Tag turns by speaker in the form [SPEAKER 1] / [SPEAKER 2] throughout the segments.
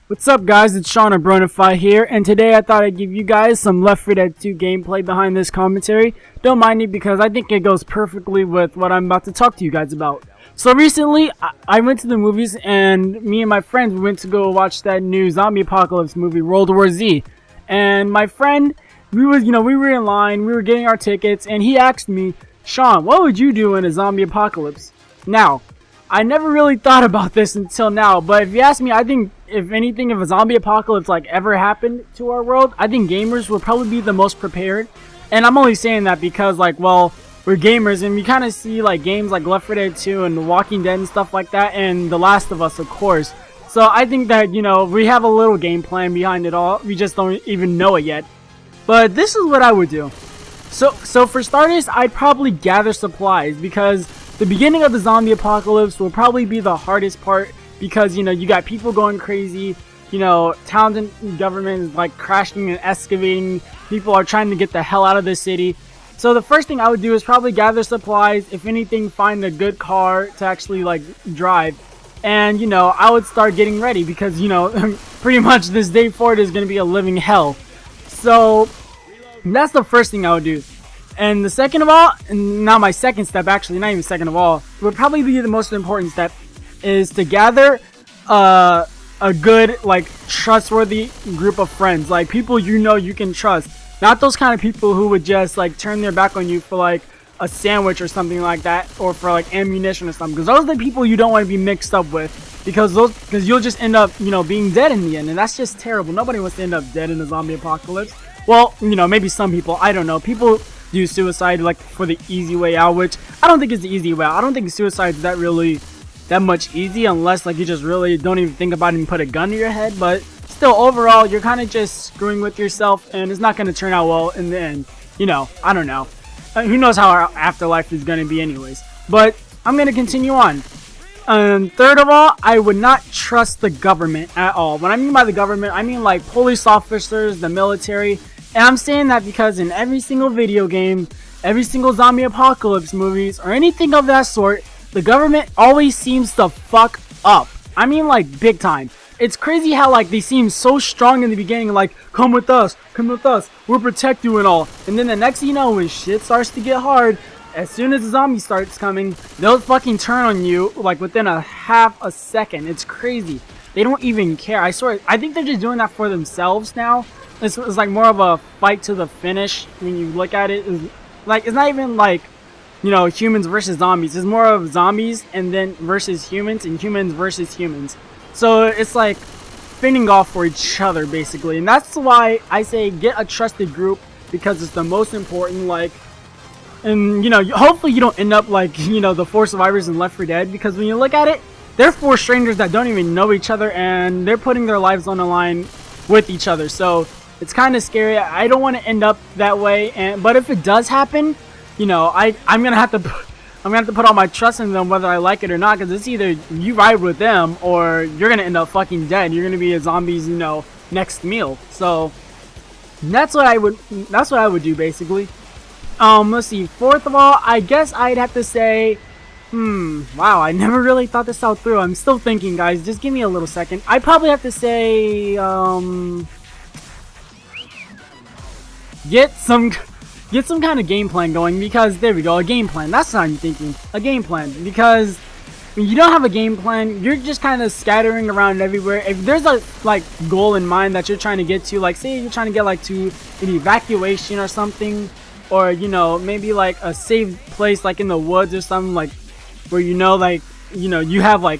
[SPEAKER 1] What's up guys, it's Sean of Bronify here, and today I thought I'd give you guys some Left 4 Dead 2 gameplay behind this commentary. Don't mind it because I think it goes perfectly with what I'm about to talk to you guys about. So recently, I went to the movies and me and my friends went to go watch that new zombie apocalypse movie, World War Z. And my friend, we were in line, we were getting our tickets, and he asked me, Sean, what would you do in a zombie apocalypse? Now, I never really thought about this until now, but if you ask me, I think if anything, if a zombie apocalypse ever happened to our world, I think gamers would probably be the most prepared. And I'm only saying that because well, we're gamers and we kind of see games like Left 4 Dead 2 and The Walking Dead and stuff like that, and The Last of Us, of course. So I think that, we have a little game plan behind it all. We just don't even know it yet. But this is what I would do. So for starters, I'd probably gather supplies because the beginning of the zombie apocalypse will probably be the hardest part because, you got people going crazy, towns and government is crashing and excavating, people are trying to get the hell out of the city. So the first thing I would do is probably gather supplies, if anything find a good car to actually drive. And, I would start getting ready because, pretty much this day forward is going to be a living hell. So that's the first thing I would do. And the second of all, and now my second step, actually not even second of all, would probably be the most important step, is to gather a good, trustworthy group of friends, people you can trust. Not those kind of people who would just turn their back on you for a sandwich or something like that, or for ammunition or something. Because those are the people you don't want to be mixed up with, because you'll just end up being dead in the end, and that's just terrible. Nobody wants to end up dead in a zombie apocalypse. Well, maybe some people, I don't know. People do suicide for the easy way out, which I don't think is the easy way out. I don't think suicide is that much easy unless you just really don't even think about it and put a gun to your head. But still, overall, you're kind of just screwing with yourself, and it's not going to turn out well in the end. I don't know. Who knows how our afterlife is going to be anyways. But I'm going to continue on. Third of all, I would not trust the government at all. When I mean by the government, I mean police officers, the military. And I'm saying that because in every single video game, every single zombie apocalypse movies, or anything of that sort, the government always seems to fuck up. I mean big time. It's crazy how they seem so strong in the beginning, come with us, we'll protect you and all. And then the next thing you know, when shit starts to get hard, as soon as the zombie starts coming, they'll fucking turn on you within a half a second. It's crazy. They don't even care. I swear, I think they're just doing that for themselves now. It's more of a fight to the finish when you look at it. It's not even humans versus zombies. It's more of zombies and then versus humans and humans versus humans. So it's fending off for each other basically. And that's why I say get a trusted group, because it's the most important. And hopefully you don't end up the 4 survivors in Left 4 Dead, because when you look at it, they're 4 strangers that don't even know each other and they're putting their lives on the line with each other. So it's kind of scary. I don't want to end up that way. But if it does happen, I'm gonna have to put all my trust in them, whether I like it or not. Because it's either you ride with them or you're gonna end up fucking dead. You're gonna be a zombie's next meal. So that's what I would do basically. Let's see. Fourth of all, I guess I'd have to say, wow, I never really thought this out through. I'm still thinking, guys. Just give me a little second. I'd probably have to say, get some kind of game plan going, because there we go, a game plan. That's what I'm thinking, a game plan. Because when you don't have a game plan, you're just kind of scattering around everywhere. If there's a goal in mind that you're trying to get to, say you're trying to get to an evacuation or something, or maybe a safe place in the woods or something, where you have a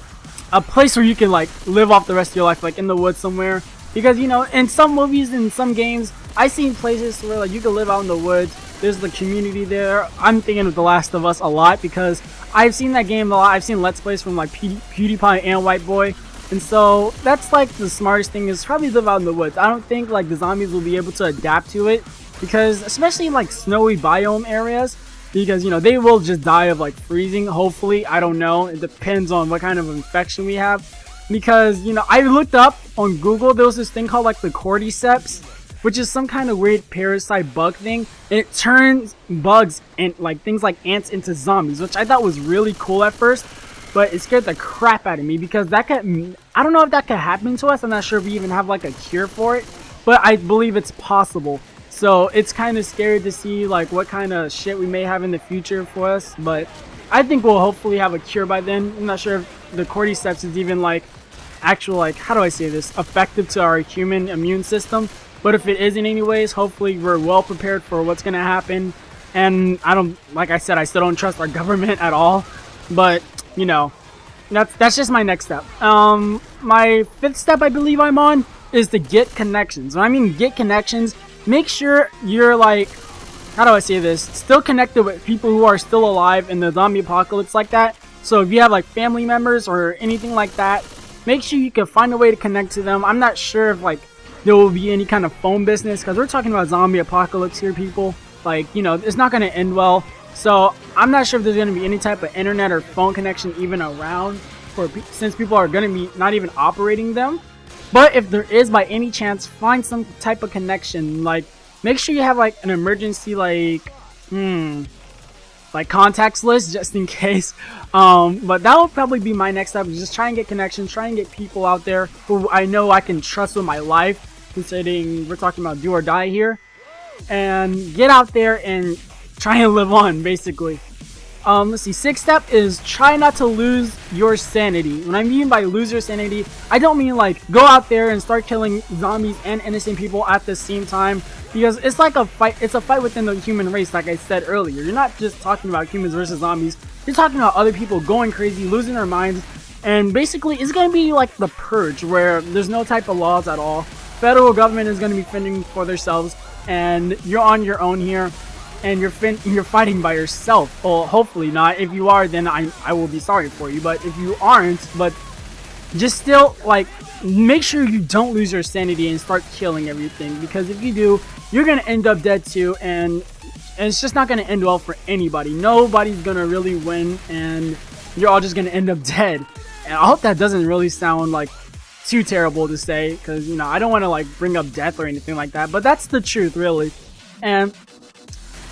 [SPEAKER 1] place where you can live off the rest of your life, in the woods somewhere. Because in some movies and some games, I've seen places where you can live out in the woods. There's the community there. I'm thinking of The Last of Us a lot because I've seen that game a lot. I've seen Let's Plays from PewDiePie and White Boy. And so that's the smartest thing, is probably live out in the woods. I don't think the zombies will be able to adapt to it, because especially in snowy biome areas, because they will just die of freezing, hopefully. I don't know, it depends on what kind of infection we have. Because I looked up on Google, there was this thing called the cordyceps, which is some kind of weird parasite bug thing, and it turns bugs and things like ants into zombies, which I thought was really cool at first. but it scared the crap out of me because that could I don't know if that could happen to us. I'm not sure if we even have like a cure for it, but I believe it's possible. So it's kind of scary to see like what kind of shit we may have in the future for us, but I think we'll hopefully have a cure by then. I'm not sure if the cordyceps is even like actual, like, how do I say this, effective to our human immune system, but if it isn't anyways, hopefully we're well prepared for what's gonna happen. And I don't, like I said, I still don't trust our government at all, but you know, that's just my next step. My 5th step I believe I'm on is to get connections. When I mean get connections, make sure you're like, how do I say this, still connected with people who are still alive in the zombie apocalypse like that. So if you have like family members or anything like that, make sure you can find a way to connect to them. I'm not sure if like there will be any kind of phone business, because we're talking about zombie apocalypse here, people. Like, you know, it's not going to end well. So I'm not sure if there's going to be any type of internet or phone connection even around, since people are going to be not even operating them. But if there is by any chance, find some type of connection. Like, make sure you have like an emergency like contacts list just in case. But that will probably be my next step, is just try and get connections, try and get people out there who I know I can trust with my life, considering we're talking about do or die here. And get out there and try and live on, basically. Let's see, 6th step is try not to lose your sanity. When I mean by lose your sanity, I don't mean like go out there and start killing zombies and innocent people at the same time, because it's like a fight. It's a fight within the human race, like I said earlier. You're not just talking about humans versus zombies. You're talking about other people going crazy, losing their minds, and basically it's going to be like the purge, where there's no type of laws at all. Federal government is going to be fending for themselves, and you're on your own here, and you're fighting by yourself. Well, hopefully not. If you are, then I will be sorry for you. But if you aren't, but just still, like, make sure you don't lose your sanity and start killing everything, because if you do, you're gonna end up dead too, and it's just not gonna end well for anybody. Nobody's gonna really win, and you're all just gonna end up dead. And I hope that doesn't really sound like too terrible to say, because, you know, I don't want to like bring up death or anything like that, but that's the truth, really. And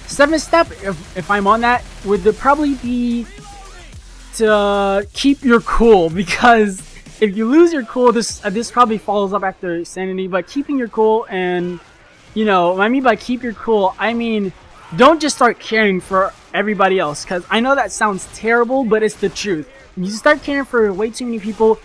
[SPEAKER 1] 7th step, if I'm on that, would probably be to keep your cool, because if you lose your cool, this probably follows up after sanity, but keeping your cool, and, you know, what I mean by keep your cool, I mean don't just start caring for everybody else, because I know that sounds terrible, but it's the truth. If you start caring for way too many people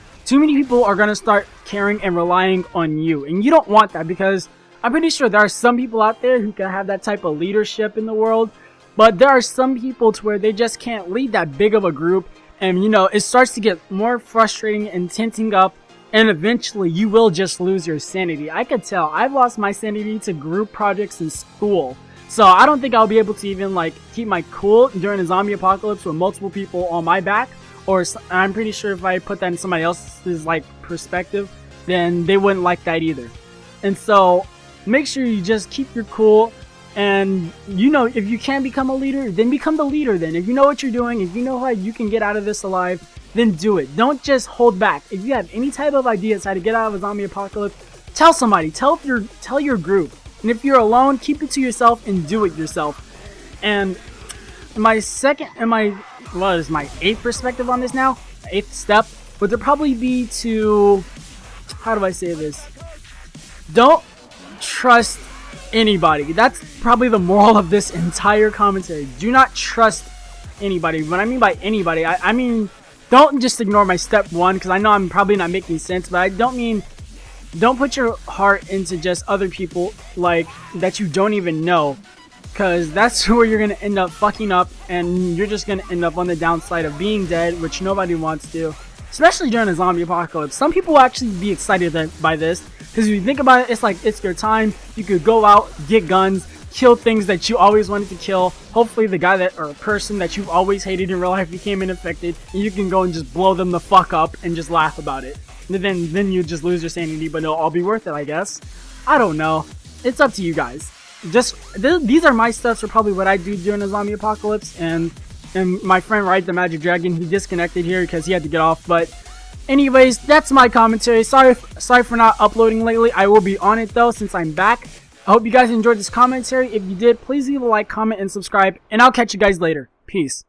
[SPEAKER 1] are going to start caring and relying on you, and you don't want that, because I'm pretty sure there are some people out there who can have that type of leadership in the world, but there are some people to where they just can't lead that big of a group, and, you know, it starts to get more frustrating and tensing up, and eventually you will just lose your sanity. I could tell. I've lost my sanity to group projects in school, so I don't think I'll be able to even like keep my cool during a zombie apocalypse with multiple people on my back. Or I'm pretty sure if I put that in somebody else's like perspective, then they wouldn't like that either. And so make sure you just keep your cool, and, you know, if you can become a leader, then become the leader. Then if you know what you're doing, if you know how you can get out of this alive, then do it. Don't just hold back. If you have any type of ideas how to get out of a zombie apocalypse, tell somebody, tell your group. And if you're alone, keep it to yourself and do it yourself. And my 8th perspective on this now, 8th step, would probably be to, how do I say this? Don't trust anybody. That's probably the moral of this entire commentary. Do not trust anybody. When I mean by anybody, I mean don't just ignore my step 1, because I know I'm probably not making sense, but I don't mean don't put your heart into just other people like that you don't even know, because that's where you're gonna end up fucking up, and you're just gonna end up on the downside of being dead, which nobody wants to, especially during a zombie apocalypse. Some people will actually be excited by this, because if you think about it, it's like it's your time. You could go out, get guns, kill things that you always wanted to kill. Hopefully the guy that, or a person that you've always hated in real life, became infected, and you can go and just blow them the fuck up and just laugh about it. And then you just lose your sanity, but it'll all be worth it, I guess. I don't know. It's up to you guys. These are my steps for probably what I do during a zombie apocalypse, and my friend Ride the Magic Dragon, he disconnected here because he had to get off. But anyways, that's my commentary. Sorry for not uploading lately. I will be on it though since I'm back. I hope you guys enjoyed this commentary. If you did, please leave a like, comment, and subscribe, and I'll catch you guys later. Peace.